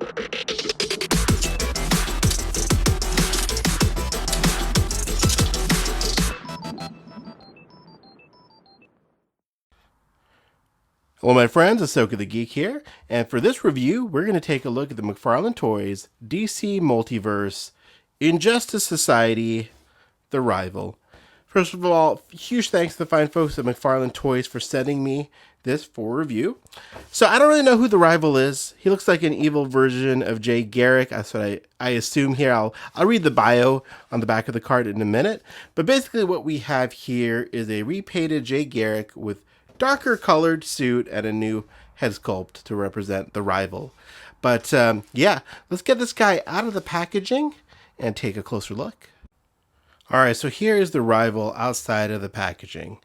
Hello my friends, Asoka the Geek here, and for this review, we're going to take a look at the McFarlane Toys DC Multiverse Injustice Society, The Rival. First of all, huge thanks to the fine folks at McFarlane Toys for sending me this for review. So I don't really know who The Rival is. He looks like an evil version of Jay Garrick. That's what I assume here. I'll read the bio on the back of the card in a minute. But basically what we have here is a repainted Jay Garrick with darker colored suit and a new head sculpt to represent The Rival. But yeah, let's get this guy out of the packaging and take a closer look. Alright, so here is The Rival outside of the packaging.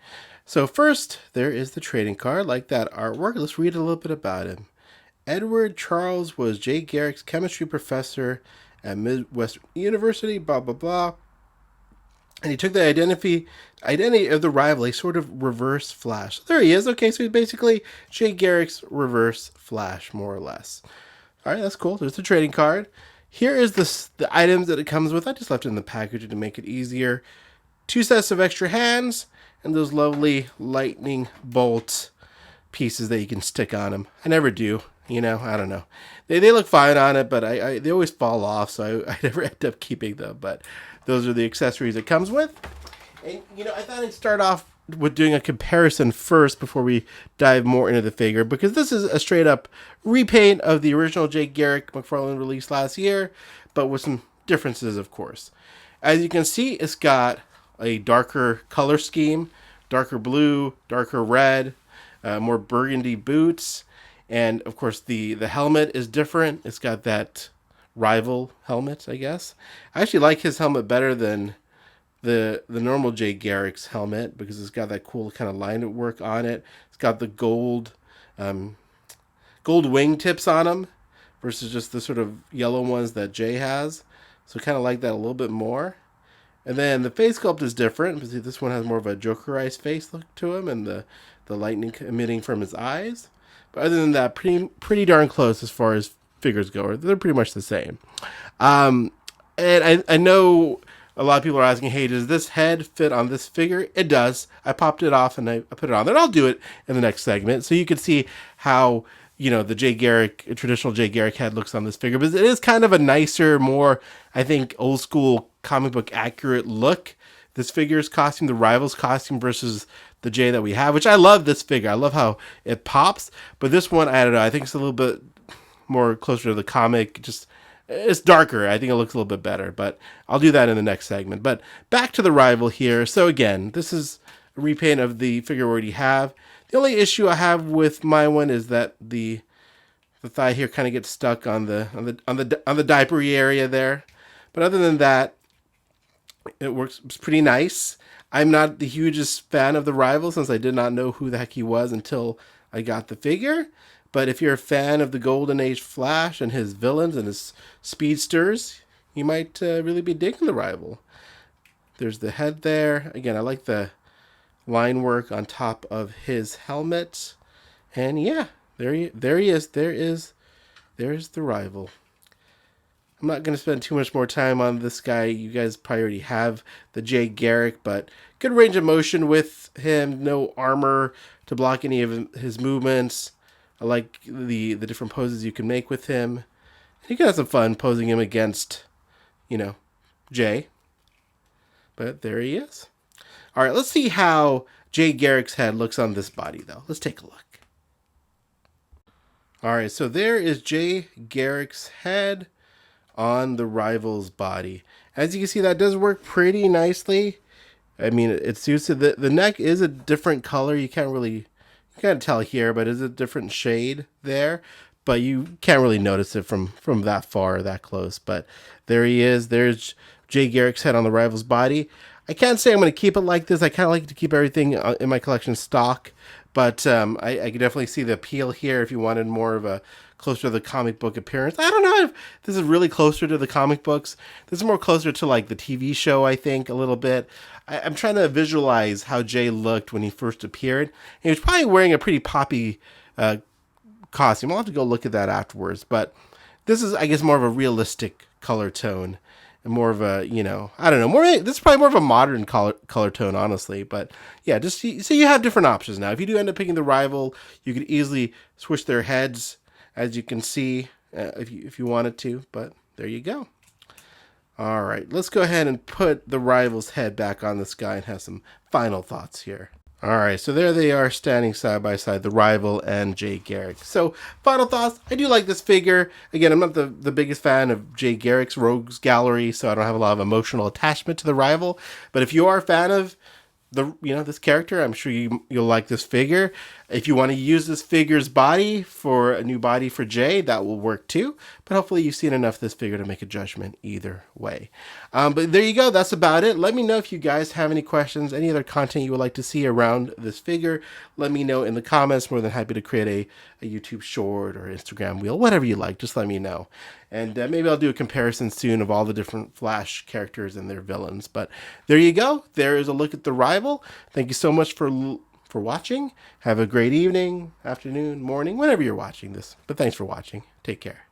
So first, there is the trading card, like that artwork. Let's read a little bit about him. Edward Charles was Jay Garrick's chemistry professor at Midwestern University, blah, blah, blah. And he took the identity of the Rival, a sort of reverse Flash. So there he is. Okay, so he's basically Jay Garrick's reverse Flash, more or less. All right, that's cool. There's the trading card. Here is the items that it comes with. I just left it in the package to make it easier. 2 sets of extra hands and those lovely lightning bolt pieces that you can stick on them. I never do. You know, I don't know. They look fine on it, but they always fall off, so I never end up keeping them. But those are the accessories it comes with. And, you know, I thought I'd start off with doing a comparison first before we dive more into the figure, because this is a straight up repaint of the original Jay Garrick McFarlane release last year, but with some differences, of course. As you can see, it's got a darker color scheme, darker blue, darker red, more burgundy boots. And of course the helmet is different. It's got that Rival helmet, I guess. I actually like his helmet better than the normal Jay Garrick's helmet, because it's got that cool kind of line work on it. It's got the gold wing tips on them versus just the sort of yellow ones that Jay has. So kind of like that a little bit more. And then the face sculpt is different. This one has more of a Jokerized face look to him, and the lightning emitting from his eyes. But other than that, pretty darn close as far as figures go. They're pretty much the same. And I know a lot of people are asking, hey, does this head fit on this figure? It does. I popped it off and I put it on there. I'll do it in the next segment, so you can see how, you know, the Jay Garrick, traditional Jay Garrick head looks on this figure. But it is kind of a nicer, more, I think, old school comic book accurate look. This figure's costume, the Rival's costume, versus the Jay that we have, which I love this figure. I love how it pops. But this one, I don't know, I think it's a little bit more closer to the comic. Just, it's darker. I think it looks a little bit better, but I'll do that in the next segment. But back to the Rival here. So again, this is a repaint of the figure we already have. The only issue I have with my one is that the thigh here kind of gets stuck on the diapery area there. But other than that, it works. It's pretty nice. I'm not the hugest fan of the Rival, since I did not know who the heck he was until I got the figure. But if you're a fan of the Golden Age Flash and his villains and his speedsters, you might really be digging the Rival. There's the head there. Again, I like the line work on top of his helmet. And yeah, there he is. There's the Rival. I'm not going to spend too much more time on this guy. You guys probably already have the Jay Garrick, but good range of motion with him. No armor to block any of his movements. I like the different poses you can make with him. You can have some fun posing him against, you know, Jay. But there he is. All right, let's see how Jay Garrick's head looks on this body, though. Let's take a look. All right, so there is Jay Garrick's head on the Rival's body. As you can see, that does work pretty nicely. I mean, it suits it. The neck is a different color. You can't tell here, but it's a different shade there. But you can't really notice it from that far or that close. But there he is. There's Jay Garrick's head on the Rival's body. I can't say I'm going to keep it like this. I kind of like to keep everything in my collection stock. But I can definitely see the appeal here if you wanted more of a closer to the comic book appearance. I don't know if this is really closer to the comic books. This is more closer to like the TV show, I think, a little bit. I'm trying to visualize how Jay looked when he first appeared. He was probably wearing a pretty poppy costume. I'll have to go look at that afterwards. But This is, I guess, more of a realistic color tone. And more of a, you know, I don't know, this is probably more of a modern color tone, honestly. But yeah, just so you have different options now. If you do end up picking the rival, you could easily switch their heads, as you can see, if you wanted to. But there you go. All right, let's go ahead and put the rival's head back on this guy and have some final thoughts here. All right, so there they are standing side by side, the rival and Jay Garrick. So, final thoughts. I do like this figure. Again, I'm not the biggest fan of Jay Garrick's Rogues Gallery, so I don't have a lot of emotional attachment to the rival. But if you are a fan of this character, I'm sure you'll like this figure. If you want to use this figure's body for a new body for Jay, that will work too. But hopefully you've seen enough of this figure to make a judgment either way. But there you go. That's about it. Let me know if you guys have any questions, any other content you would like to see around this figure. Let me know in the comments. More than happy to create a YouTube short or Instagram reel, whatever you like. Just let me know. And maybe I'll do a comparison soon of all the different Flash characters and their villains. But there you go. There is a look at the rival. Thank you so much for watching. Have a great evening, afternoon, morning, whenever you're watching this. But thanks for watching. Take care.